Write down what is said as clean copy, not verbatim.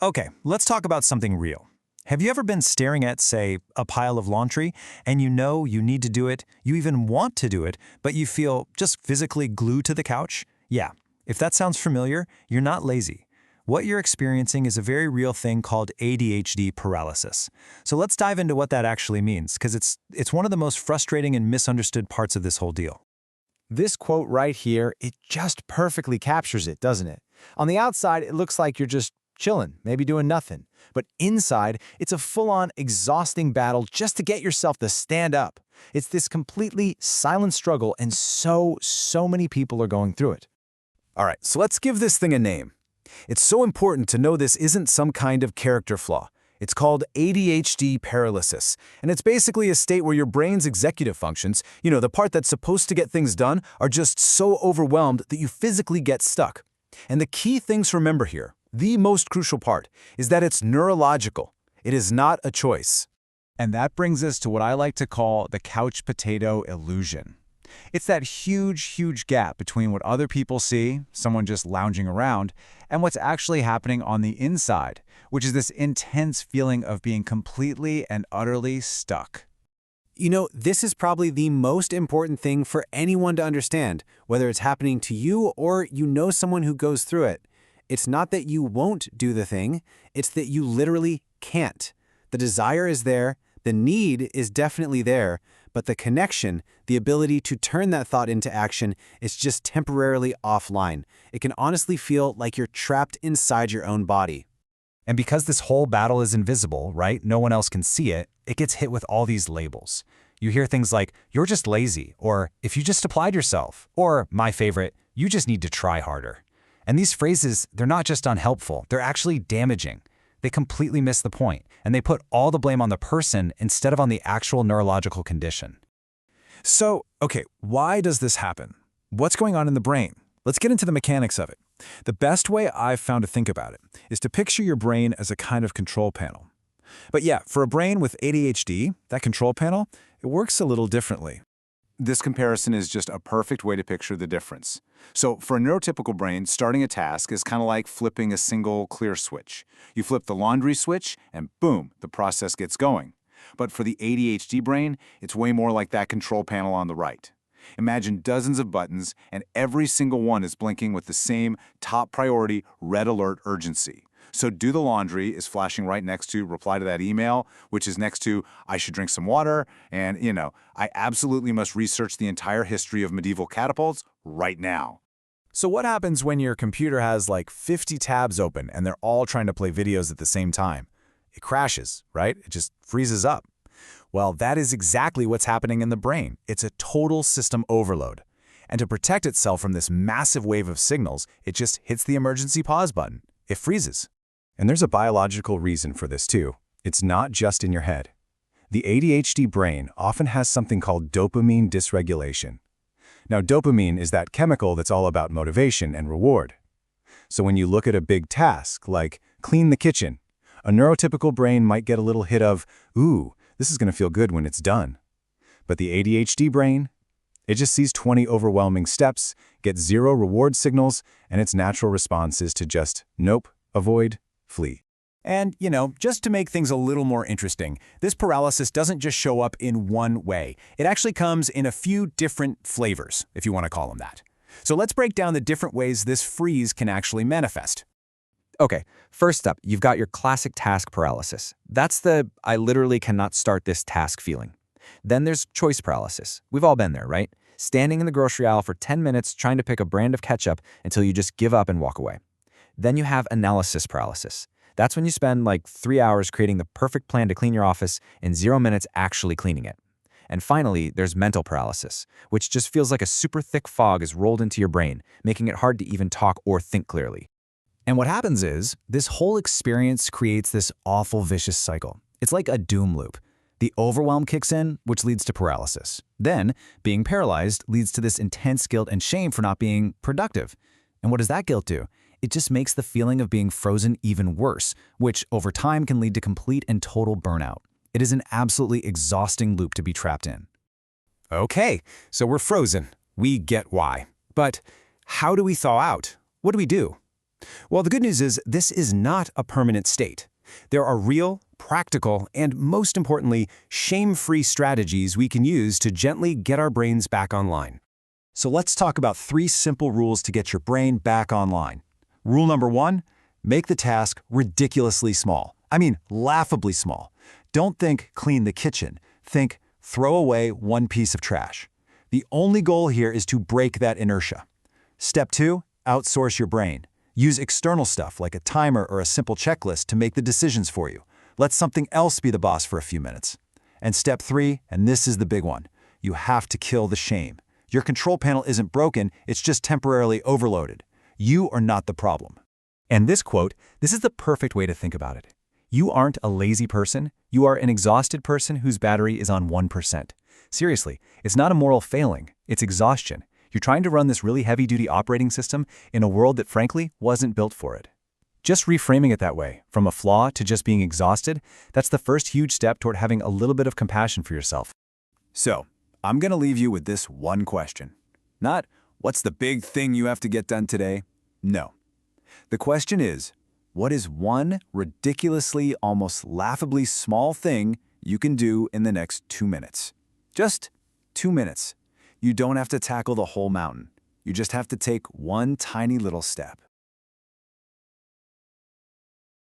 Okay, let's talk about something real. Have you ever been staring at, say, a pile of laundry, and you know you need to do it, you even want to do it, but you feel just physically glued to the couch? Yeah, if that sounds familiar, you're not lazy. What you're experiencing is a very real thing called ADHD paralysis. So let's dive into what that actually means, because it's one of the most frustrating and misunderstood parts of this whole deal. This quote right here, it just perfectly captures it, doesn't it? On the outside, it looks like you're just chilling, maybe doing nothing. But inside, it's a full-on exhausting battle just to get yourself to stand up. It's this completely silent struggle, and so many people are going through it. All right, so let's give this thing a name. It's so important to know this isn't some kind of character flaw. It's called ADHD paralysis, and it's basically a state where your brain's executive functions, the part that's supposed to get things done, are just so overwhelmed that you physically get stuck. And the key things to remember here, the most crucial part, is that it's neurological. It is not a choice. And that brings us to what I like to call the couch potato illusion. It's that huge gap between what other people see, someone just lounging around, and what's actually happening on the inside, which is this intense feeling of being completely and utterly stuck. This is probably the most important thing for anyone to understand, whether it's happening to you or someone who goes through it. It's not that you won't do the thing, it's that you literally can't. The desire is there, the need is definitely there, but the connection, the ability to turn that thought into action, is just temporarily offline. It can honestly feel like you're trapped inside your own body. And because this whole battle is invisible, right? No one else can see it, it gets hit with all these labels. You hear things like, "You're just lazy," or "If you just applied yourself," or, my favorite, "You just need to try harder." And these phrases, they're not just unhelpful, they're actually damaging. They completely miss the point, and they put all the blame on the person instead of on the actual neurological condition. So, okay, why does this happen? What's going on in the brain? Let's get into the mechanics of it. The best way I've found to think about it is to picture your brain as a kind of control panel. But yeah, for a brain with ADHD, that control panel, it works a little differently. This comparison is just a perfect way to picture the difference. So for a neurotypical brain, starting a task is kind of like flipping a single clear switch. You flip the laundry switch, and boom, the process gets going. But for the ADHD brain, it's way more like that control panel on the right. Imagine dozens of buttons, and every single one is blinking with the same top priority red alert urgency. So do the laundry is flashing right next to reply to that email, which is next to I should drink some water, and, I absolutely must research the entire history of medieval catapults right now. So what happens when your computer has like 50 tabs open and they're all trying to play videos at the same time? It crashes, right? It just freezes up. Well, that is exactly what's happening in the brain. It's a total system overload. And to protect itself from this massive wave of signals, it just hits the emergency pause button. It freezes. And there's a biological reason for this too. It's not just in your head. The ADHD brain often has something called dopamine dysregulation. Now, dopamine is that chemical that's all about motivation and reward. So when you look at a big task, like clean the kitchen, a neurotypical brain might get a little hit of, ooh, this is going to feel good when it's done. But the ADHD brain, it just sees 20 overwhelming steps, gets 0 reward signals, and its natural response is to just, nope, avoid, flee. And, just to make things a little more interesting, this paralysis doesn't just show up in one way. It actually comes in a few different flavors, if you want to call them that. So let's break down the different ways this freeze can actually manifest. Okay, first up, you've got your classic task paralysis. That's the I literally cannot start this task feeling. Then there's choice paralysis. We've all been there, right? Standing in the grocery aisle for 10 minutes trying to pick a brand of ketchup until you just give up and walk away. Then you have analysis paralysis. That's when you spend like 3 hours creating the perfect plan to clean your office and 0 minutes actually cleaning it. And finally, there's mental paralysis, which just feels like a super thick fog is rolled into your brain, making it hard to even talk or think clearly. And what happens is, this whole experience creates this awful vicious cycle. It's like a doom loop. The overwhelm kicks in, which leads to paralysis. Then, being paralyzed leads to this intense guilt and shame for not being productive. And what does that guilt do? It just makes the feeling of being frozen even worse, which over time can lead to complete and total burnout. It is an absolutely exhausting loop to be trapped in. Okay, so we're frozen. We get why. But how do we thaw out? What do we do? Well, the good news is this is not a permanent state. There are real, practical, and most importantly, shame-free strategies we can use to gently get our brains back online. So let's talk about 3 simple rules to get your brain back online. Rule number 1, make the task ridiculously small. I mean, laughably small. Don't think clean the kitchen. Think throw away 1 piece of trash. The only goal here is to break that inertia. Step 2, outsource your brain. Use external stuff like a timer or a simple checklist to make the decisions for you. Let something else be the boss for a few minutes. And step 3, and this is the big one, you have to kill the shame. Your control panel isn't broken, it's just temporarily overloaded. You are not the problem. And this quote, this is the perfect way to think about it. You aren't a lazy person, you are an exhausted person whose battery is on 1%. Seriously, it's not a moral failing, it's exhaustion. You're trying to run this really heavy-duty operating system in a world that frankly wasn't built for it. Just reframing it that way, from a flaw to just being exhausted, that's the first huge step toward having a little bit of compassion for yourself. So, I'm going to leave you with this one question. Not, what's the big thing you have to get done today? No. The question is, what is one ridiculously, almost laughably small thing you can do in the next 2 minutes? Just 2 minutes. You don't have to tackle the whole mountain. You just have to take one tiny little step.